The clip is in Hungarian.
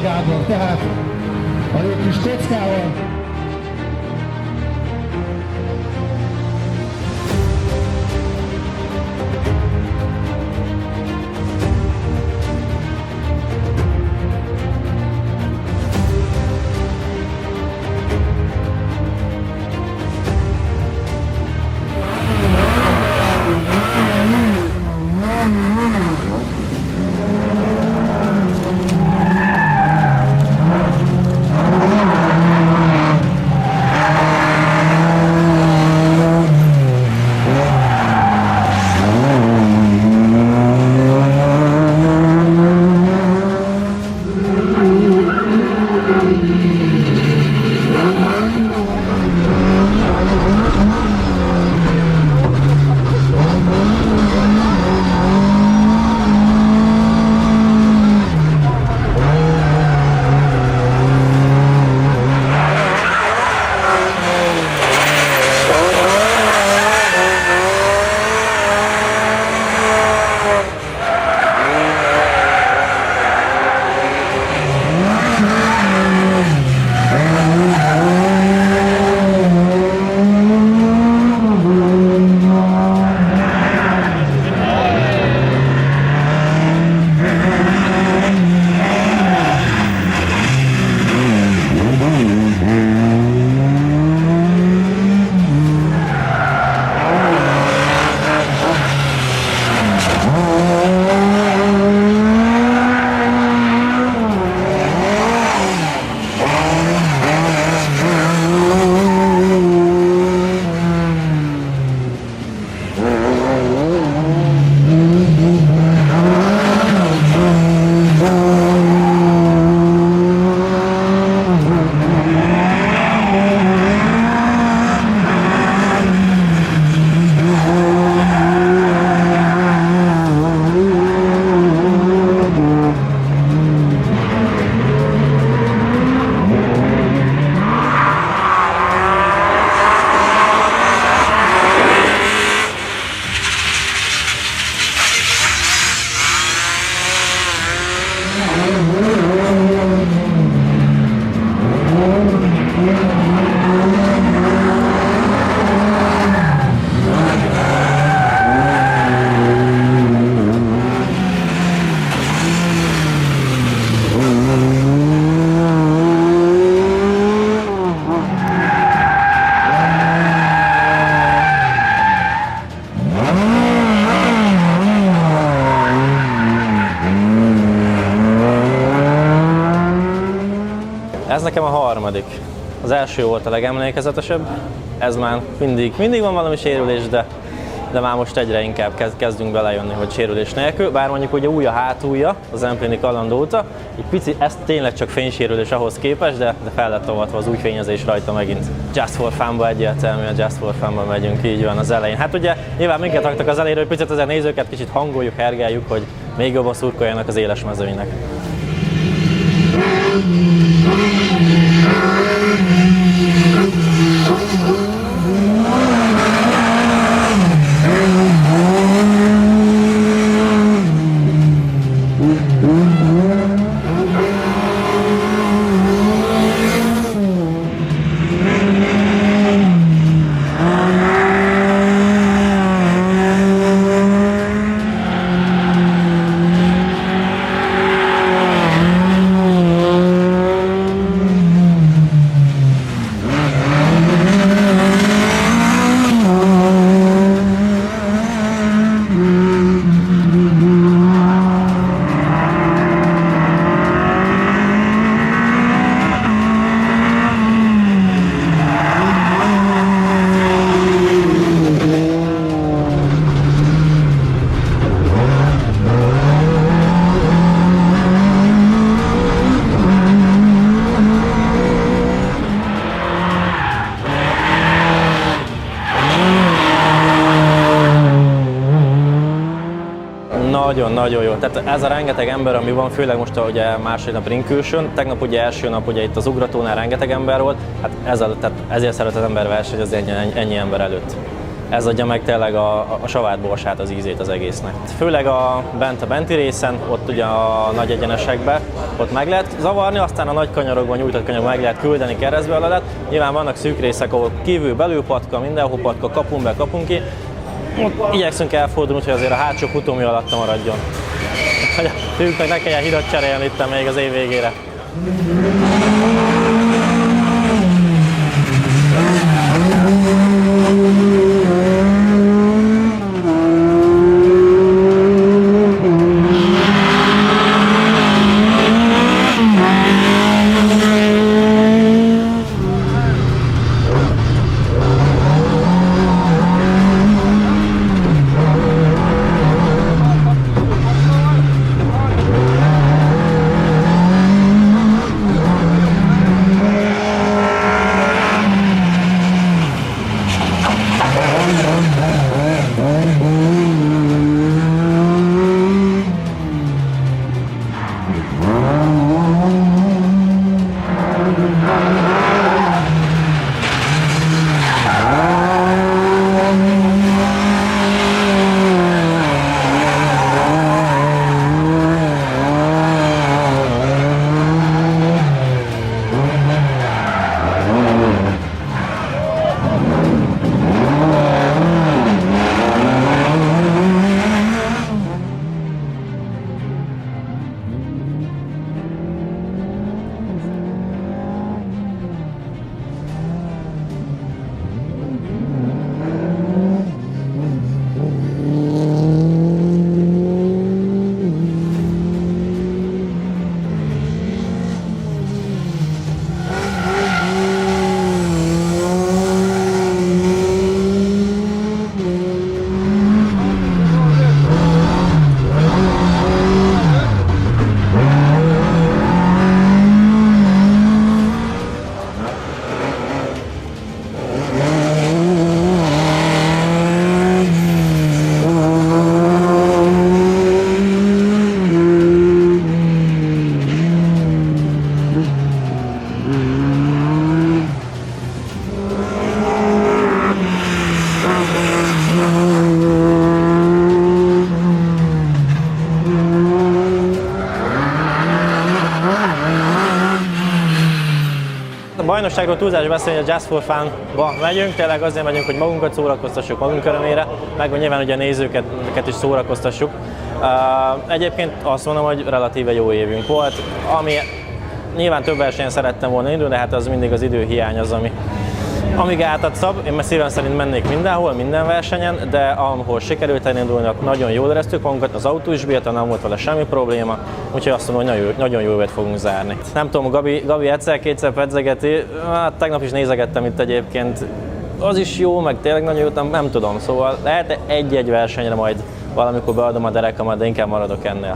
Molnár Gábor, tehát a jó kis kockával. Ez nekem a harmadik. Az első volt a legemlékezetesebb, ez már mindig van valami sérülés, de már most egyre inkább kezdünk belejönni, hogy sérülés nélkül, bár mondjuk ugye új a hátulja, az Empini kaland óta, egy pici, ez tényleg csak fénysérülés ahhoz képest, de fel lett avatva az új fényezés rajta megint. Just for Fun-ba egyértelműen Just for Fun-ba megyünk, így van az elején. Hát ugye nyilván minket raktak az elejére, hogy picit azért nézőket kicsit hangoljuk, hergeljük, hogy még jobban szurkoljanak az éles mezőnynek. Nagyon jó. Tehát ez a rengeteg ember, ami van, főleg most ugye második nap ringkülsőn, tegnap ugye első nap ugye itt az ugratónál rengeteg ember volt, hát ezért szeret az ember verseny az ennyi ember előtt. ez adja meg tényleg a savát borsát, az ízét az egésznek. Főleg a benti részen, ott ugye a nagy egyenesekben, ott meg lehet zavarni, aztán a nagy kanyarokban, nyújtott kanyarokban meg lehet küldeni keresztbe a ledet. Nyilván vannak szűk részek, ahol kívül belül patka, mindenhol patka, kapunk be, kapunk ki. Ott igyekszünk elfordulni, hogy azért a hátsó futómű alatt maradjon. Hogy a fiúknak ne kelljen hidat cserélni itt még az év végére. Bajnokságról túlzás beszélni, hogy a Just for Fun-ba megyünk, tényleg azért megyünk, hogy magunkat szórakoztassuk magunk örömére, meg hogy nyilván ugye a nézőket is szórakoztassuk. Egyébként azt mondom, hogy relatíve jó évünk volt, ami nyilván több versenyen szerettem volna indulni, de hát az mindig az időhiány az, ami gátat szab. Én már szívem szerint mennék mindenhol, minden versenyen, de ahol sikerült elindulni, nagyon jól éreztük magunkat, az autó is bírta, nem volt vele semmi probléma, úgyhogy azt mondom, hogy nagyon jó évet fogunk zárni. Nem tudom, Gabi egyszer-kétszer pedzegeti, hát tegnap is nézegettem itt egyébként, az is jó, meg tényleg nagyon jó, nem tudom, szóval lehet egy-egy versenyre majd valamikor beadom a derekamat, de inkább maradok ennél.